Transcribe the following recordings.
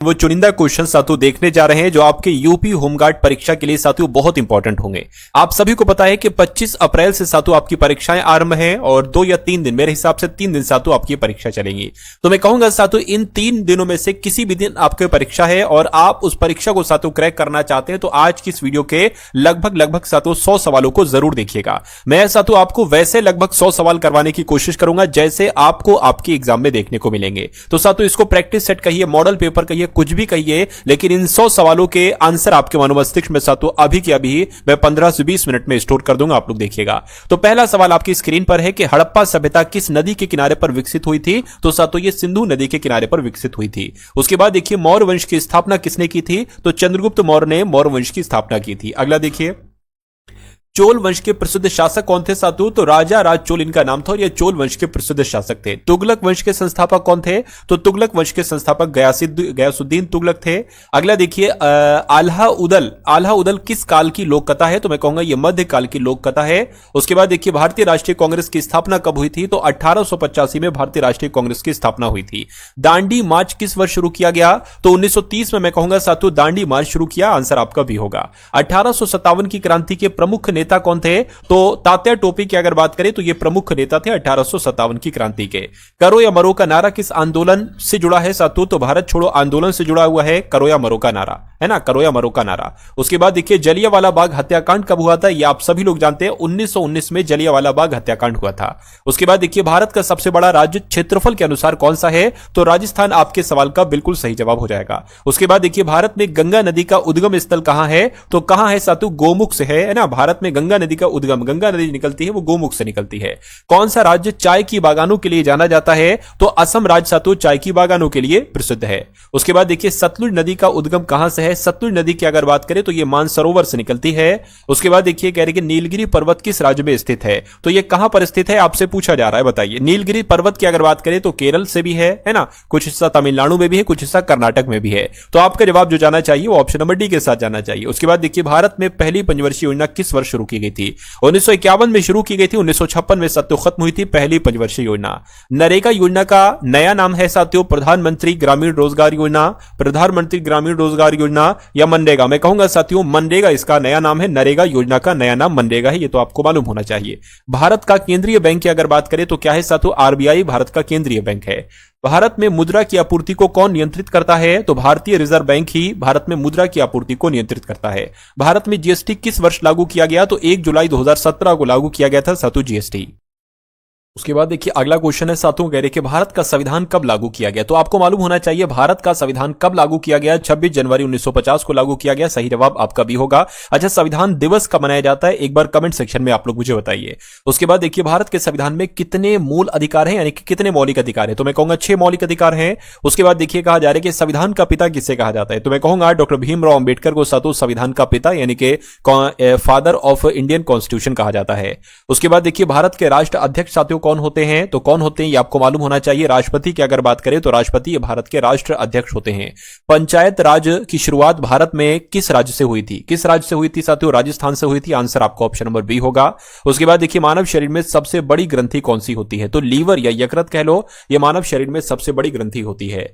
वो चुनिंदा क्वेश्चन साथियों देखने जा रहे हैं जो आपके यूपी होमगार्ड परीक्षा के लिए साथियों बहुत इंपॉर्टेंट होंगे। आप सभी को पता है कि 25 अप्रैल से साथियों आपकी परीक्षाएं आरंभ हैं और 2 या 3 दिन, मेरे हिसाब से 3 दिन साथियों आपकी परीक्षा चलेंगी। तो मैं कहूंगा साथियों इन 3 दिनों में से किसी भी दिन आपकी परीक्षा है और आप उस परीक्षा को साथियों क्रैक करना चाहते हैं तो आज की इस वीडियो के लगभग साथियों 100 सवालों को जरूर देखिएगा। मैं साथियों आपको वैसे लगभग 100 सवाल करवाने की कोशिश करूंगा जैसे आपको आपके एग्जाम में देखने को मिलेंगे। तो साथियों इसको प्रैक्टिस सेट कहिए, मॉडल पेपर कहिए, कुछ भी कहिए, लेकिन इन 100 सवालों के आंसर आपके मनोमस्तिष्क में साथियों अभी के अभी मैं 15 से 20 मिनट में स्टोर कर दूंगा। आप लोग देखिएगा। तो पहला सवाल आपकी स्क्रीन पर है कि हड़प्पा सभ्यता किस नदी के किनारे पर विकसित हुई थी? तो साथियों ये सिंधु नदी के किनारे पर विकसित हुई थी। उसके बाद देखिए मौर्य वंश की स्थापना किसने की थी? तो चंद्रगुप्त मौर्य ने मौर्य वंश की स्थापना की थी। अगला देखिए चोल वंश के प्रसिद्ध शासक कौन थे साथियों? तो राजा राज चोल इनका नाम था और ये चोल वंश के प्रसिद्ध शासक थे। तुगलक वंश के संस्थापक कौन थे? तो तुगलक वंश के संस्थापक गयासुद्दीन तुगलक थे। अगला देखिए आल्हा उदल किस काल की लोक कथा है? तो मैं कहूंगा ये मध्य काल की लोक कथा है। उसके बाद देखिए भारतीय राष्ट्रीय कांग्रेस की स्थापना कब हुई थी? तो 1885 में भारतीय राष्ट्रीय कांग्रेस की स्थापना हुई थी। दांडी मार्च किस वर्ष शुरू किया गया? तो 1930 में मैं कहूंगा साथियों दांडी मार्च शुरू किया। आंसर आपका भी होगा। 1857 की क्रांति के प्रमुख नेता कौन थे? तो तात्या टोपी की अगर बात करें तो ये प्रमुख नेता थे 1857 की क्रांति के। करो या मरो का नारा किस आंदोलन से जुड़ा है साथियों? तो भारत छोड़ो आंदोलन से जुड़ा हुआ है करो या मरो का नारा, है ना, करो या मरो का नारा। उसके बाद देखिए जलियांवाला बाग हत्याकांड कब हुआ था? ये आप सभी लोग जानते हैं 1919 में जलियांवाला बाग हत्याकांड हुआ था। उसके बाद देखिए भारत का सबसे बड़ा राज्य क्षेत्रफल के अनुसार कौन सा है? तो राजस्थान आपके सवाल का बिल्कुल सही जवाब हो जाएगा। उसके बाद देखिए भारत में गंगा नदी का उद्गम स्थल कहां है? तो कहां है साथियों? गोमुख से है ना। भारत में गंगा नदी का उद्गम, गंगा नदी निकलती है वो गोमुख से निकलती है। कौन सा राज्य चाय की बागानों के लिए जाना जाता है? तो असम राज्य साथियों चाय की बागानों के लिए प्रसिद्ध है। उसके बाद देखिए सतलुज नदी का उद्गम कहां से है? सतलुज नदी की अगर बात करें तो ये मानसरोवर से निकलती है। उसके बाद देखिए कह रहे कि नीलगिरी पर्वत किस राज्य में स्थित है? तो ये कहां पर स्थित है आपसे पूछा जा रहा है, बताइए। नीलगिरी पर्वत की अगर बात करें तो केरल से भी है ना, कुछ हिस्सा तमिलनाडु में भी है, कुछ हिस्सा कर्नाटक में भी है। तो आपका जवाब जो जाना चाहिए वो ऑप्शन नंबर डी के साथ जाना चाहिए। उसके बाद देखिए भारत में पहली पंचवर्षीय योजना किस वर्ष शुरू की गई थी? 1951 में शुरू की गई थी। 1956 में साथियों खत्म हुई थी पहली पंचवर्षीय योजना। नरेगा योजना का नया नाम है साथियों प्रधानमंत्री ग्रामीण रोजगार योजना, प्रधानमंत्री ग्रामीण रोजगार योजना या मनरेगा। मैं कहूंगा साथियों मनरेगा इसका नया नाम है, नरेगा योजना का नया नाम मनरेगा है, ये तो आपको मालूम होना चाहिए। भारत का केंद्रीय बैंक की अगर बात करें तो क्या है साथियों? आरबीआई भारत का केंद्रीय बैंक है। भारत में मुद्रा की आपूर्ति को कौन नियंत्रित करता है? तो भारतीय रिजर्व बैंक ही भारत में मुद्रा की आपूर्ति को नियंत्रित करता है। भारत में जीएसटी किस वर्ष लागू किया गया? तो 1 जुलाई 2017 को लागू किया गया था साथियों जीएसटी। उसके बाद देखिए अगला क्वेश्चन है साथियों कह रहे कि भारत का संविधान कब लागू किया गया? तो आपको मालूम होना चाहिए भारत का संविधान कब लागू किया गया। 26 जनवरी 1950 को लागू किया गया। सही जवाब आपका भी होगा। अच्छा संविधान दिवस कब मनाया जाता है? एक बार कमेंट सेक्शन में आप लोग मुझे बताइए। उसके बाद देखिए भारत के संविधान में कितने मूल अधिकार हैं, यानी कि कितने मौलिक अधिकार है? तो मैं कहूंगा 6 मौलिक अधिकार हैं। उसके बाद देखिए कहा जा रहा है कि संविधान का पिता किसे कहा जाता है? तो मैं कहूंगा डॉक्टर भीमराव अंबेडकर को साथियों संविधान का पिता यानी कि फादर ऑफ इंडियन कॉन्स्टिट्यूशन कहा जाता है। उसके बाद देखिए भारत के राष्ट्र अध्यक्ष साथियों कौन होते हैं? तो कौन होते हैं ये आपको मालूम होना चाहिए। राष्ट्रपति की अगर बात करें तो राष्ट्रपति भारत के राष्ट्र अध्यक्ष होते हैं। पंचायत राज की शुरुआत भारत में किस राज्य से हुई थी? किस राज्य से हुई थी साथियों? राजस्थान से हुई थी। आंसर आपका ऑप्शन नंबर बी होगा। उसके बाद देखिए मानव शरीर में सबसे बड़ी ग्रंथि कौन सी होती है? तो लीवर या यकृत कह लो, यह मानव शरीर में सबसे बड़ी ग्रंथि होती है।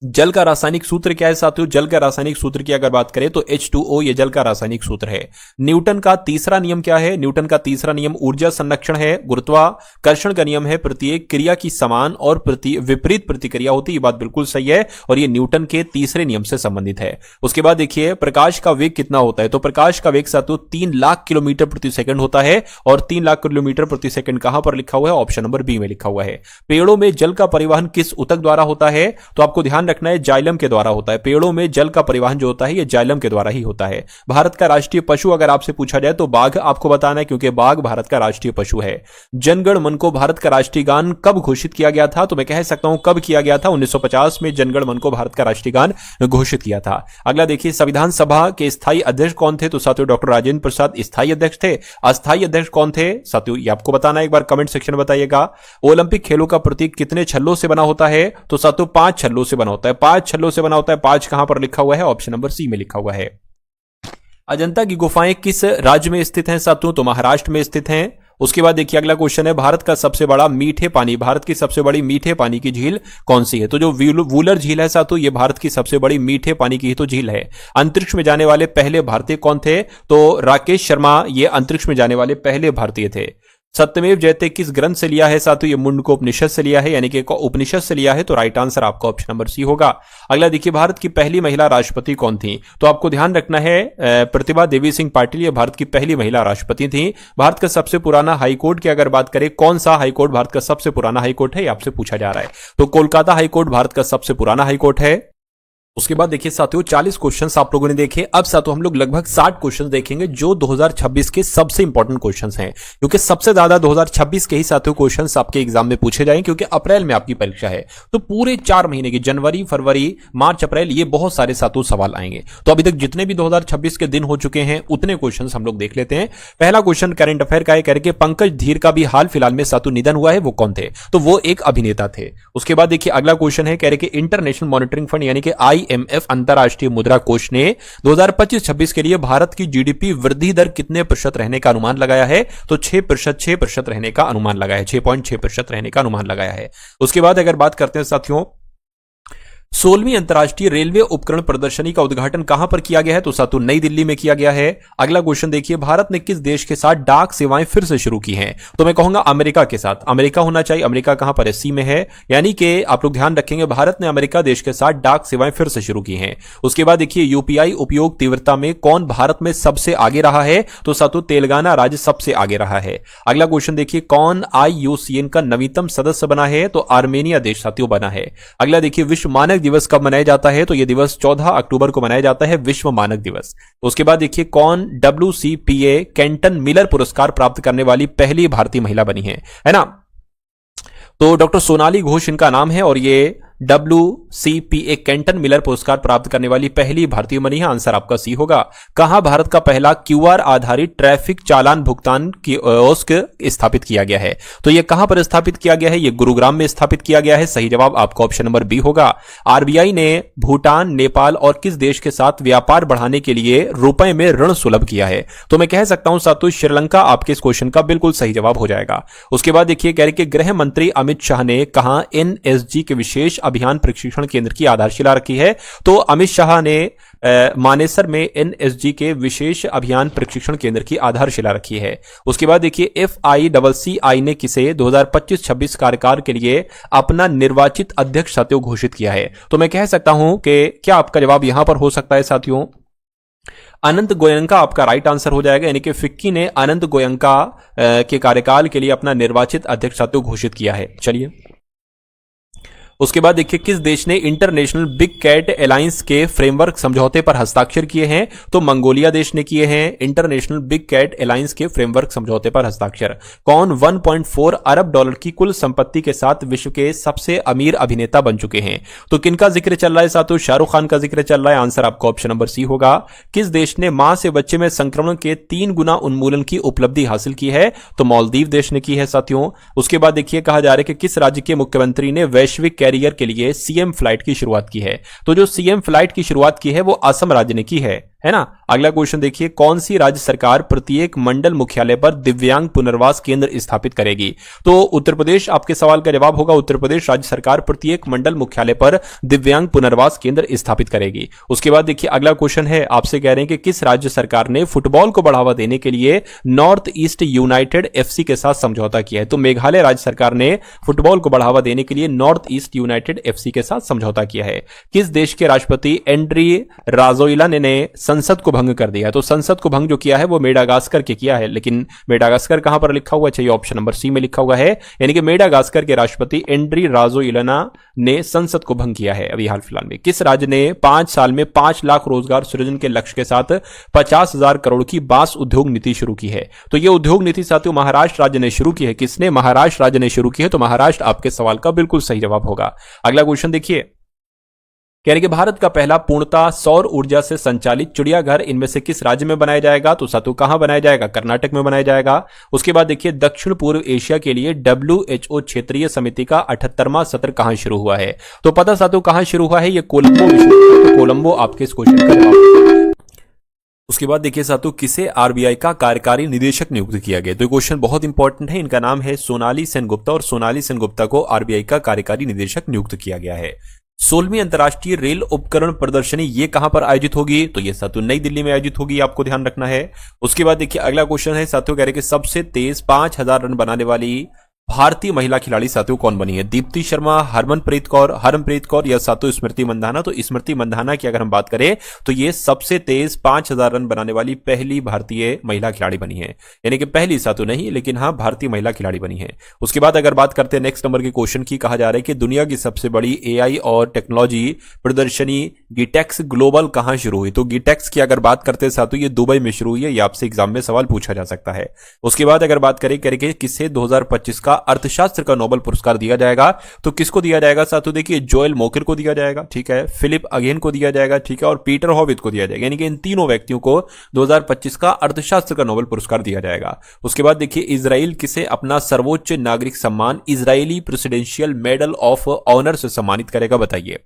जल का रासायनिक सूत्र क्या है साथियों? जल का रासायनिक सूत्र की अगर बात करें तो H2O ये जल का रासायनिक सूत्र है। न्यूटन का तीसरा नियम क्या है? न्यूटन का तीसरा नियम ऊर्जा संरक्षण है। गुरुत्वाकर्षण का नियम है प्रत्येक क्रिया की समान और विपरीत प्रतिक्रिया होती है। ये बात बिल्कुल सही है और ये न्यूटन के तीसरे नियम से संबंधित है। उसके बाद देखिए प्रकाश का वेग कितना होता है? तो प्रकाश का वेग साथियों 3 लाख किलोमीटर प्रति सेकंड होता है और 3 लाख किलोमीटर प्रति सेकंड कहां पर लिखा हुआ है? ऑप्शन नंबर बी में लिखा हुआ है। पेड़ों में जल का परिवहन किस ऊतक द्वारा होता है? तो आपको ध्यान रखना है जाइलम के द्वारा होता है। पेड़ों में जल का परिवहन जो होता है ये जाइलम के द्वारा ही होता है। भारत का राष्ट्रीय पशु अगर आपसे पूछा जाए तो बाघ आपको बताना है क्योंकि बाघ भारत का राष्ट्रीय पशु है। जनगण मन को भारत का राष्ट्रीय गान कब घोषित किया गया था? तो मैं कह सकता हूं कब किया गया था? 1950 में जनगण मन को भारत का राष्ट्रीय गान घोषित किया था। अगला देखिए संविधान सभा के स्थायी अध्यक्ष कौन थे? तो साथियों डॉक्टर राजेंद्र प्रसाद स्थायी अध्यक्ष थे। अस्थायी अध्यक्ष कौन थे साथियों? ये आपको बताना है, एक बार कमेंट सेक्शन में बताइएगा। ओलंपिक खेलों का प्रतीक कितने छल्लों से बना होता है? तो साथियों 5 छल्लों से बना होता है। 5 छल्लों से बना होता है। 5 कहां पर लिखा हुआ है? ऑप्शन नंबर सी में लिखा हुआ है। अजंता की गुफाएं किस राज्य में स्थित हैं साथियों? तो महाराष्ट्र में स्थित हैं। उसके बाद देखिए अगला क्वेश्चन है, भारत का सबसे बड़ा मीठे पानी, भारत की सबसे बड़ी मीठे पानी की झील कौन सी है? तो जो वूलर झील है साथियों, ये भारत की सबसे बड़ी मीठे पानी की ही तो झील है। अंतरिक्ष में जाने वाले पहले भारतीय कौन थे? तो राकेश शर्मा ये अंतरिक्ष में जाने वाले पहले भारतीय थे। सत्यमेव जयते किस ग्रंथ से लिया है साथियों? ये मुंडको उपनिषद से लिया है, यानी कि उपनिषद से लिया है। तो राइट आंसर आपका ऑप्शन नंबर सी होगा। अगला देखिए, भारत की पहली महिला राष्ट्रपति कौन थी? तो आपको ध्यान रखना है, प्रतिभा देवी सिंह पाटिल ये भारत की पहली महिला राष्ट्रपति थी। भारत का सबसे पुराना हाईकोर्ट की अगर बात करें, कौन सा हाईकोर्ट भारत का सबसे पुराना हाईकोर्ट है, ये आपसे पूछा जा रहा है। तो कोलकाता हाईकोर्ट भारत का सबसे पुराना हाईकोर्ट है। उसके बाद देखिए साथियों, 40 क्वेश्चंस आप लोगों ने देखे। अब साथियों हम लोग लगभग 60 क्वेश्चंस देखेंगे जो 2026 के सबसे इंपॉर्टेंट क्वेश्चंस हैं, क्योंकि सबसे ज्यादा 2026 के ही साथियों क्वेश्चंस आपके एग्जाम में पूछे जाएंगे, क्योंकि अप्रैल में आपकी परीक्षा है। तो पूरे 4 महीने की, जनवरी, फरवरी, मार्च, अप्रैल, ये बहुत सारे साथियों सवाल आएंगे। तो अभी तक जितने भी 2026 के दिन हो चुके हैं उतने क्वेश्चन हम लोग देख लेते हैं। पहला क्वेश्चन करंट अफेयर का है, कह रहे कि पंकज धीर का भी हाल फिलहाल में साथियों निधन हुआ है, वो कौन थे? तो वो एक अभिनेता थे। उसके बाद देखिए अगला क्वेश्चन है, कह रहे कि इंटरनेशनल मॉनिटरिंग फंड यानी कि IMF अंतरराष्ट्रीय मुद्रा कोष ने 2025-26 के लिए भारत की जीडीपी वृद्धि दर कितने प्रतिशत रहने का अनुमान लगाया है? तो 6% रहने का अनुमान लगाया है, 6.6% रहने का अनुमान लगाया है। उसके बाद अगर बात करते हैं साथियों, 16वीं अंतर्राष्ट्रीय रेलवे उपकरण प्रदर्शनी का उद्घाटन कहां पर किया गया है? तो साथियों नई दिल्ली में किया गया है। अगला क्वेश्चन देखिए, भारत ने किस देश के साथ डाक सेवाएं फिर से शुरू की हैं? तो मैं कहूंगा अमेरिका के साथ। अमेरिका होना चाहिए। अमेरिका कहां पर है? सी में है। यानी कि आप लोग ध्यान रखेंगे, भारत ने अमेरिका देश के साथ डाक सेवाएं फिर से शुरू की हैं। उसके बाद देखिए, यूपीआई उपयोग तीव्रता में कौन भारत में सबसे आगे रहा है? तो साथियों तेलंगाना राज्य सबसे आगे रहा है। अगला क्वेश्चन देखिए, कौन IUCN का नवीनतम सदस्य बना है? तो आर्मेनिया देश साथियों बना है। अगला देखिए, विश्व मानक दिवस कब मनाया जाता है? तो यह दिवस 14 अक्टूबर को मनाया जाता है, विश्व मानक दिवस। उसके बाद देखिए, कौन WCPA कैंटन मिलर पुरस्कार प्राप्त करने वाली पहली भारतीय महिला बनी है ना? तो डॉक्टर सोनाली घोष इनका नाम है और ये WCPA कैंटन मिलर पुरस्कार प्राप्त करने वाली पहली भारतीय बनी है। आंसर आपका सी होगा। कहां भारत का पहला QR आधारित ट्रैफिक चालान भुगतान कियोस्क स्थापित किया गया है? तो यह कहां पर स्थापित किया गया है? यह गुरुग्राम में स्थापित किया गया है। सही जवाब आपका ऑप्शन नंबर बी होगा। RBI ने भूटान, नेपाल और किस देश के साथ व्यापार बढ़ाने के लिए रुपए में ऋण सुलभ किया है? तो मैं कह सकता हूं साथियों श्रीलंका आपके इस क्वेश्चन का बिल्कुल सही जवाब हो जाएगा। उसके बाद देखिए, कह रहे कि गृह मंत्री अमित शाह ने कहा NSG के विशेष अभियान प्रशिक्षण केंद्र की आधारशिला रखी है? तो अमित शाह ने मानेसर में NSG के विशेष अभियान प्रशिक्षण केंद्र की आधारशिला रखी है। उसके बाद देखिए, FICCI ने किसे 2025-26 कार्यकाल के लिए अपना निर्वाचित अध्यक्ष साथियों घोषित किया है? तो मैं कह सकता हूं कि क्या आपका जवाब यहां पर हो सकता है साथियों? अनंत गोयनका आपका राइट आंसर हो जाएगा, यानी कि फिक्की ने अनंत गोयनका के कार्यकाल के लिए अपना निर्वाचित अध्यक्ष साथियों घोषित किया है। चलिए उसके बाद देखिए, किस देश ने इंटरनेशनल बिग कैट अलायंस के फ्रेमवर्क समझौते पर हस्ताक्षर किए हैं? तो मंगोलिया देश ने किए हैं इंटरनेशनल बिग कैट अलायंस के फ्रेमवर्क समझौते पर हस्ताक्षर। कौन 1.4 अरब डॉलर की कुल संपत्ति के साथ विश्व के सबसे अमीर अभिनेता बन चुके हैं? तो किनका जिक्र चल रहा है साथियों? शाहरुख खान का जिक्र चल रहा है। आंसर आपका ऑप्शन नंबर सी होगा। किस देश ने मां से बच्चे में संक्रमण के 3 गुना उन्मूलन की उपलब्धि हासिल की है? तो मालदीव देश ने की है साथियों। उसके बाद देखिए, कहा जा रहा है कि किस राज्य के मुख्यमंत्री ने वैश्विक कैरियर के लिए CM फ्लाइट की शुरुआत की है? तो जो CM फ्लाइट की शुरुआत की है वो असम राज्य ने की है ना? अगला क्वेश्चन देखिए, कौन सी राज्य सरकार प्रत्येक मंडल मुख्यालय पर दिव्यांग पुनर्वास केंद्र स्थापित करेगी? तो उत्तर प्रदेश आपके सवाल का जवाब होगा। उत्तर प्रदेश राज्य सरकार प्रत्येक मंडल मुख्यालय पर दिव्यांग पुनर्वास केंद्र स्थापित करेगी। उसके बाद देखिए, अगला क्वेश्चन है, आपसे कह रहे हैं कि किस राज्य सरकार ने फुटबॉल को बढ़ावा देने के लिए नॉर्थ ईस्ट यूनाइटेड FC के साथ समझौता किया है? तो मेघालय राज्य सरकार ने फुटबॉल को बढ़ावा देने के लिए नॉर्थ ईस्ट यूनाइटेड FC के साथ समझौता किया है। किस देश के राष्ट्रपति एंड्री राजोइला ने संसद को भंग कर दिया? तो संसद को भंग जो किया है वो मेडागास्कर के किया है, लेकिन मेडागास्कर कहां पर लिखा हुआ? चाहिए ऑप्शन नंबर सी में लिखा हुआ है, यानी कि मेडागास्कर के राष्ट्रपति एंड्री राजोइलाना ने संसद को भंग किया है अभी हाल फिलहाल में। किस राज्य ने 5 साल में 5 लाख रोजगार सृजन के लक्ष्य के साथ 50,000 करोड़ की बांस उद्योग नीति शुरू की है? तो यह उद्योग नीति साथियों महाराष्ट्र राज्य ने शुरू की है। किसने? महाराष्ट्र राज्य ने शुरू की है। तो महाराष्ट्र आपके सवाल का बिल्कुल सही जवाब होगा। अगला क्वेश्चन देखिए, कह रहे कि भारत का पहला पूर्णतः सौर ऊर्जा से संचालित चिड़ियाघर इनमें से किस राज्य में बनाया जाएगा? तो साथियों कहां बनाया जाएगा? कर्नाटक में बनाया जाएगा। उसके बाद देखिए, दक्षिण पूर्व एशिया के लिए WHO क्षेत्रीय समिति का 78वां सत्र कहां शुरू हुआ है? तो पता साथियों कहां शुरू हुआ है? ये कोलंबो। कोलंबो आपके इस क्वेश्चन का जवाब। उसके बाद देखिए साथियों, किसे आरबीआई का कार्यकारी निदेशक नियुक्त किया गया? तो ये क्वेश्चन बहुत इंपॉर्टेंट है। इनका नाम है सोनाली सेनगुप्ता और सोनाली सेनगुप्ता को आरबीआई का कार्यकारी निदेशक नियुक्त किया गया है। 16वीं अंतर्राष्ट्रीय रेल उपकरण प्रदर्शनी ये कहां पर आयोजित होगी? तो ये साथियों नई दिल्ली में आयोजित होगी, आपको ध्यान रखना है। उसके बाद देखिए अगला क्वेश्चन है साथियों, कह रहे कि सबसे तेज 5000 रन बनाने वाली भारतीय महिला खिलाड़ी साथियों कौन बनी है? दीप्ति शर्मा, हरमनप्रीत कौर या साथियों स्मृति मंधाना? तो स्मृति मंधाना की अगर हम बात करें तो ये सबसे तेज 5000 रन बनाने वाली पहली भारतीय महिला खिलाड़ी बनी है। यानी कि पहली साथियों नहीं, लेकिन हाँ भारतीय महिला खिलाड़ी बनी है। उसके बाद अगर बात करते हैं नेक्स्ट नंबर के क्वेश्चन की, कहा जा रहा है कि दुनिया की सबसे बड़ी एआई और टेक्नोलॉजी प्रदर्शनी गिटेक्स ग्लोबल कहां शुरू हुई? तो गिटेक्स की अगर बात करते हैं साथियों, ये दुबई में शुरू हुई है। ये आपसे एग्जाम में सवाल पूछा जा सकता है। उसके बाद अगर बात करें करके किसे 2025 का अर्थशास्त्र का नोबेल पुरस्कार दिया जाएगा? तो किसको दिया जाएगा साथियों? देखिए जोएल मोकिर को दिया जाएगा, ठीक है, फिलिप अगेन को दिया जाएगा, ठीक है, और पीटर हॉविट को दिया जाएगा। यानी कि इन तीनों व्यक्तियों को 2025 का अर्थशास्त्र का नोबेल पुरस्कार दिया जाएगा। उसके बाद देखिए इजराइल किसे अपना सर्वोच्च नागरिक सम्मान Israeli presidential medal of honour से सम्मानित करेगा? बताइए।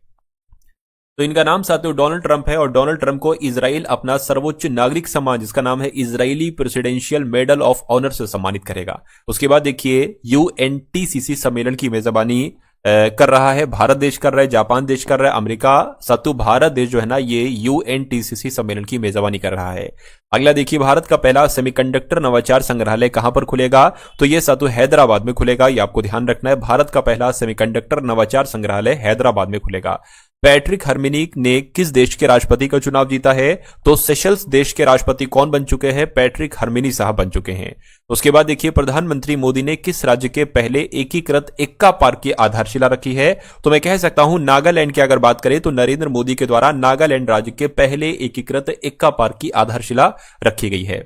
तो इनका नाम साथियों डोनाल्ड ट्रंप है और डोनाल्ड ट्रंप को इजराइल अपना सर्वोच्च नागरिक सम्मान जिसका नाम है Israeli presidential medal of honour से सम्मानित करेगा। उसके बाद देखिए यूएनटीसीसी सम्मेलन की मेजबानी कर रहा है भारत देश कर रहा है, जापान देश कर रहा है, अमेरिका साथियों भारत देश जो है ना ये यूएनटीसीसी सम्मेलन की मेजबानी कर रहा है। अगला देखिए भारत का पहला सेमीकंडक्टर नवाचार संग्रहालय कहां पर खुलेगा? तो ये साथियों हैदराबाद में खुलेगा। ये आपको ध्यान रखना है, भारत का पहला सेमीकंडक्टर नवाचार संग्रहालय हैदराबाद में खुलेगा। पैट्रिक हर्मिनीक ने किस देश के राष्ट्रपति का चुनाव जीता है? तो सेशल्स देश के राष्ट्रपति कौन बन चुके हैं? पैट्रिक हर्मिनी साहब बन चुके हैं। उसके बाद देखिए प्रधानमंत्री मोदी ने किस राज्य के पहले एकीकृत इक्का पार्क की आधारशिला रखी है? तो मैं कह सकता हूं नागालैंड की अगर बात करें तो नरेंद्र मोदी के द्वारा नागालैंड राज्य के पहले एकीकृत इक्का पार्क की आधारशिला रखी गई है।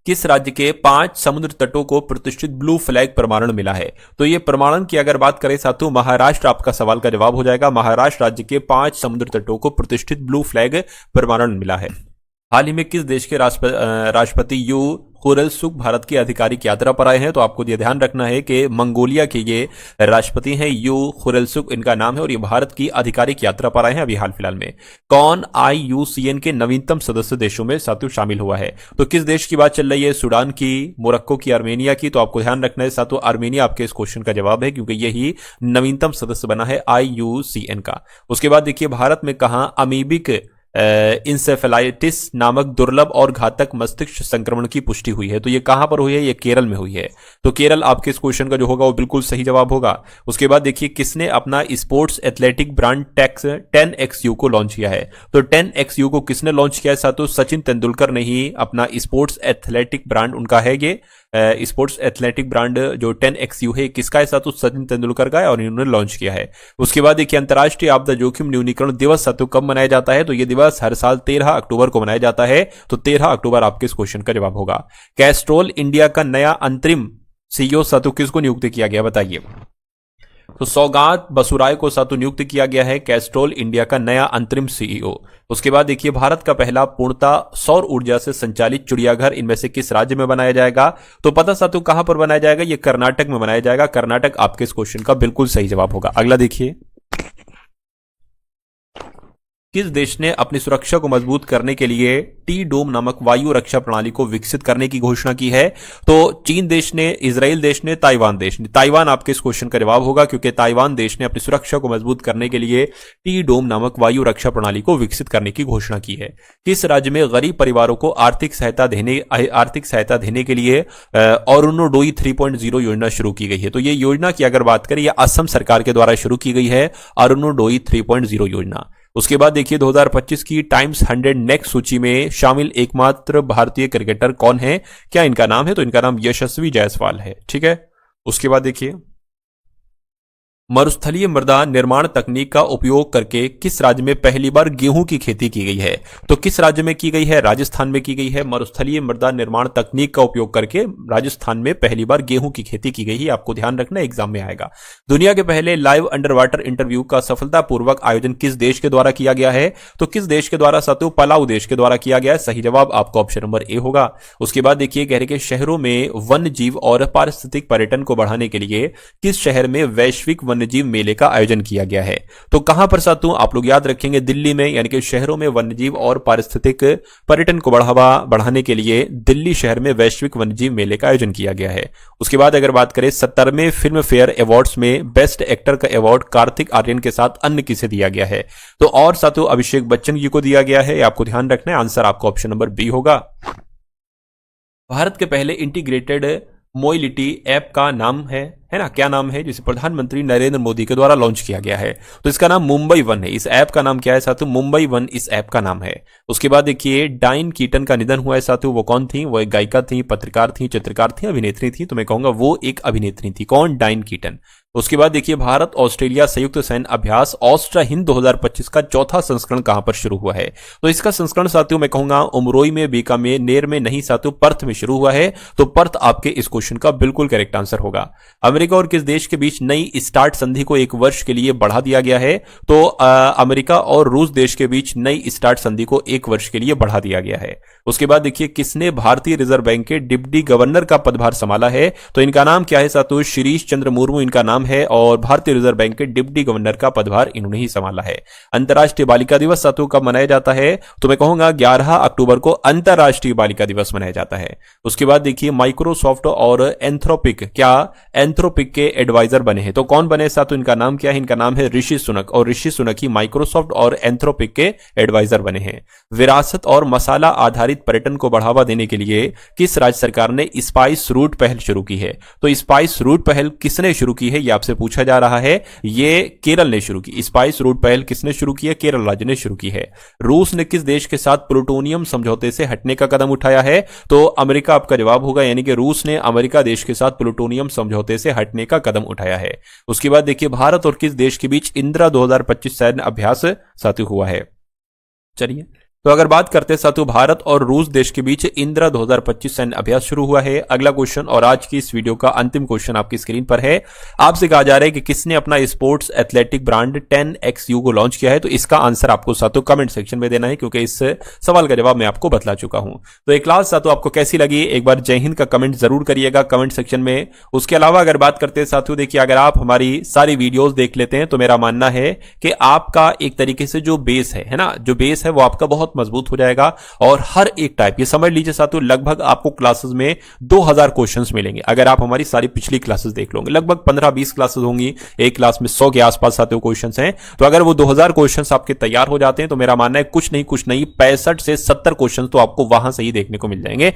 किस राज्य के 5 समुद्र तटों को प्रतिष्ठित ब्लू फ्लैग प्रमाणन मिला है? तो ये प्रमाणन की अगर बात करें साथियों महाराष्ट्र आपका सवाल का जवाब हो जाएगा। महाराष्ट्र राज्य के 5 समुद्र तटों को प्रतिष्ठित ब्लू फ्लैग प्रमाणन मिला है। हाल ही में किस देश के राष्ट्रपति यू खुरेलसुख भारत की आधिकारिक यात्रा पर आए हैं? तो आपको ये ध्यान रखना है कि मंगोलिया के ये राष्ट्रपति हैं यू खुरेलसुख इनका नाम है और ये भारत की आधिकारिक यात्रा पर आए हैं अभी हाल फिलहाल में। कौन IUCN के नवीनतम सदस्य देशों में साथियों शामिल हुआ है? तो किस देश की बात चल रही है? सूडान की, मोरक्को की, आर्मेनिया की? तो आपको ध्यान रखना है साथियों आर्मेनिया आपके इस क्वेश्चन का जवाब है क्योंकि यही नवीनतम सदस्य बना है IUCN का। उसके बाद देखिए भारत में कहां अमीबिक इंसेफेलाइटिस नामक दुर्लभ और घातक मस्तिष्क संक्रमण की पुष्टि हुई है? तो ये कहां पर हुई है? ये केरल में हुई है। तो केरल आपके इस क्वेश्चन का जो होगा वो बिल्कुल सही जवाब होगा। उसके बाद देखिए किसने अपना स्पोर्ट्स एथलेटिक ब्रांड 10XU को लॉन्च किया है? तो 10XU को किसने लॉन्च किया है साथियों? सचिन तेंदुलकर ने ही अपना स्पोर्ट्स एथलेटिक ब्रांड उनका है ये स्पोर्ट्स एथलेटिक ब्रांड जो 10XU है किसका है साथियों? सचिन तेंदुलकर का है और इन्होंने लॉन्च किया है। उसके बाद देखिए अंतर्राष्ट्रीय आपदा जोखिम न्यूनीकरण दिवस साथियों कब मनाया जाता है? तो ये दिवस हर साल 13 अक्टूबर को मनाया जाता है। तो 13 अक्टूबर आपके इस क्वेश्चन का जवाब होगा। कैस्ट्रोल इंडिया का नया अंतरिम CEO साथियों किसको नियुक्त किया गया? बताइए। तो सौगात बसुराय को साथियों नियुक्त किया गया है कैस्ट्रोल इंडिया का नया अंतरिम CEO। उसके बाद देखिए भारत का पहला पूर्णतः सौर ऊर्जा से संचालित चिड़ियाघर इनमें से किस राज्य में बनाया जाएगा? तो पता साथियों कहां पर बनाया जाएगा? ये कर्नाटक में बनाया जाएगा। कर्नाटक आपके इस क्वेश्चन का बिल्कुल सही जवाब होगा। अगला देखिए किस देश ने अपनी सुरक्षा को मजबूत करने के लिए टी डोम नामक वायु रक्षा प्रणाली को विकसित करने की घोषणा की है? तो चीन देश ने, इजराइल देश ने, ताइवान देश ने? ताइवान आपके इस क्वेश्चन का जवाब होगा क्योंकि ताइवान देश ने अपनी सुरक्षा को मजबूत करने के लिए टी डोम नामक वायु रक्षा प्रणाली को विकसित करने की घोषणा की है। किस राज्य में गरीब परिवारों को आर्थिक सहायता देने के लिए अरुणोदय 3.0 योजना शुरू की गई है? तो ये योजना की अगर बात करें यह असम सरकार के द्वारा शुरू की गई है अरुणोदय 3.0 योजना। उसके बाद देखिए 2025 की टाइम्स 100 नेक्स्ट सूची में शामिल एकमात्र भारतीय क्रिकेटर कौन है? क्या इनका नाम है? तो इनका नाम यशस्वी जायसवाल है, ठीक है। उसके बाद देखिए मरुस्थलीय मृदा निर्माण तकनीक का उपयोग करके किस राज्य में पहली बार गेहूं की खेती की गई है? तो किस राज्य में की गई है? राजस्थान में की गई है। मरुस्थलीय मृदा निर्माण तकनीक का उपयोग करके राजस्थान में पहली बार गेहूं की खेती की गई है। आपको ध्यान रखना एग्जाम में आएगा। दुनिया के पहले लाइव अंडर वाटर इंटरव्यू का सफलतापूर्वक आयोजन किस देश के द्वारा किया गया है? तो किस देश के द्वारा साथियों? पलाऊ देश के द्वारा किया गया है। सही जवाब आपका ऑप्शन नंबर ए होगा। उसके बाद देखिए कह रहे कि शहरों में वन्य जीव और पारिस्थितिक पर्यटन को बढ़ाने के लिए किस शहर में वैश्विक वन्य वन्यजीव मेले का आयोजन किया गया है। तो कहां पर साथियों, आप लोग याद रखेंगे दिल्ली में, यानी कि शहरों में वन्यजीव और पारिस्थितिक पर्यटन को बढ़ाने के लिए दिल्ली शहर में वैश्विक वन्यजीव मेले का आयोजन किया गया है। उसके बाद अगर बात करें 70वें फिल्म फेयर अवार्ड्स में बेस्ट एक्टर का अवार्ड कार्तिक आर्यन के साथ अन्य किसे दिया गया है? तो और साथियों अभिषेक बच्चन जी को दिया गया है, आपको ध्यान रखना है। आंसर आपका ऑप्शन नंबर बी होगा। भारत के पहले इंटीग्रेटेड मोबिलिटी ऐप का नाम है ना, क्या नाम है, जिसे प्रधानमंत्री नरेंद्र मोदी के द्वारा लॉन्च किया गया है? तो इसका नाम मुंबई वन है। इस ऐप का नाम क्या है साथियों? मुंबई वन इस ऐप का नाम है। उसके बाद देखिए डाइन कीटन का निधन हुआ है साथियों। वो कौन थी? वो एक गायिका थी, पत्रकार थी, चित्रकार थी, अभिनेत्री थी। तो मैं कहूंगा वो एक अभिनेत्री थी। कौन? Diane Keaton. उसके बाद देखिए भारत ऑस्ट्रेलिया संयुक्त सैन्य अभ्यास ऑस्ट्रा हिंद 2025 का चौथा संस्करण कहां पर शुरू हुआ है? तो इसका संस्करण साथियों मैं कहूंगा उमरोई में, बीकानेर में नहीं साथियों, पर्थ में शुरू हुआ है। तो पर्थ आपके इस क्वेश्चन का बिल्कुल करेक्ट आंसर होगा। अमेरिका और किस देश के बीच नई स्टार्ट संधि को 1 वर्ष के लिए बढ़ा दिया गया है? तो अमेरिका और रूस देश के बीच नई स्टार्ट संधि को 1 वर्ष के लिए बढ़ा दिया गया है। उसके बाद देखिए किसने भारतीय रिजर्व बैंक के डिप्टी गवर्नर का पदभार संभाला है? तो इनका नाम क्या है साथियों? शिरीष चंद्र मुर्मू इनका नाम है और भारतीय रिजर्व बैंक के डिप्टी गवर्नर का पदभार इन्होंने ही संभाला है। अंतर्राष्ट्रीय बालिका दिवस साथियों कब मनाया जाता है? तो मैं कहूंगा 11 अक्टूबर को अंतर्राष्ट्रीय बालिका दिवस मनाया जाता है। उसके बाद देखिए माइक्रोसॉफ्ट और एंथ्रोपिक, क्या एंथ्रोपिक के एडवाइजर बने हैं? तो कौन बने साथियों? इनका नाम क्या है? इनका नाम है ऋषि सुनक, और ऋषि सुनक ही माइक्रोसॉफ्ट और एंथ्रोपिक के एडवाइजर बने हैं। विरासत और मसाला आधारित पर्यटन को बढ़ावा देने के लिए किस राज्य सरकार ने स्पाइस रूट पहल शुरू की है? तो स्पाइस रूट पहल किसने शुरू की है, यह आपसे पूछा जा रहा है। ये केरल ने शुरू की। स्पाइस रूट पहल किसने शुरू की है? केरल राज्य ने शुरू की है। रूस ने किस देश के साथ प्लूटोनियम समझौते से हटने का कदम उठाया है? तो अमेरिका आपका जवाब होगा, यानी कि रूस ने अमेरिका देश के साथ प्लूटोनियम समझौते से हटने का कदम उठाया है। उसके बाद देखिए भारत और किस देश के बीच इंदिरा 2025 सैन्य अभ्यास साथियों हुआ है? चलिए तो अगर बात करते हैं साथियों भारत और रूस देश के बीच इंदिरा 2025 सैन्य अभ्यास शुरू हुआ है। अगला क्वेश्चन और आज की इस वीडियो का अंतिम क्वेश्चन आपकी स्क्रीन पर है। आपसे कहा जा रहा है कि किसने अपना स्पोर्ट्स एथलेटिक ब्रांड 10XU को लॉन्च किया है? तो इसका आंसर आपको साथियों कमेंट सेक्शन में देना है, क्योंकि इस सवाल का जवाब मैं आपको बतला चुका हूं। तो एक क्लास साथियों आपको कैसी लगी? एक बार जय हिंद का कमेंट जरूर करिएगा कमेंट सेक्शन में। उसके अलावा अगर बात करते हैं साथियों, देखिए अगर आप हमारी सारी वीडियोस देख लेते हैं तो मेरा मानना है कि आपका एक तरीके से जो बेस है ना, जो बेस है वो आपका बहुत मजबूत हो जाएगा। और हर एक टाइप, ये समझ लीजिए साथियों लगभग आपको क्लासेस में 2000 क्वेश्चंस मिलेंगे। अगर आप हमारी सारी पिछली क्लासेस देख लोगे, लगभग 15-20 क्लासेस होंगी, एक क्लास में 100 के आसपास साथियों क्वेश्चंस हैं। तो अगर वो 2000 क्वेश्चंस आपके तैयार हो जाते हैं तो मेरा मानना है कुछ नहीं 65 से 70 क्वेश्चंस तो आपको वहां से ही देखने को मिल जाएंगे।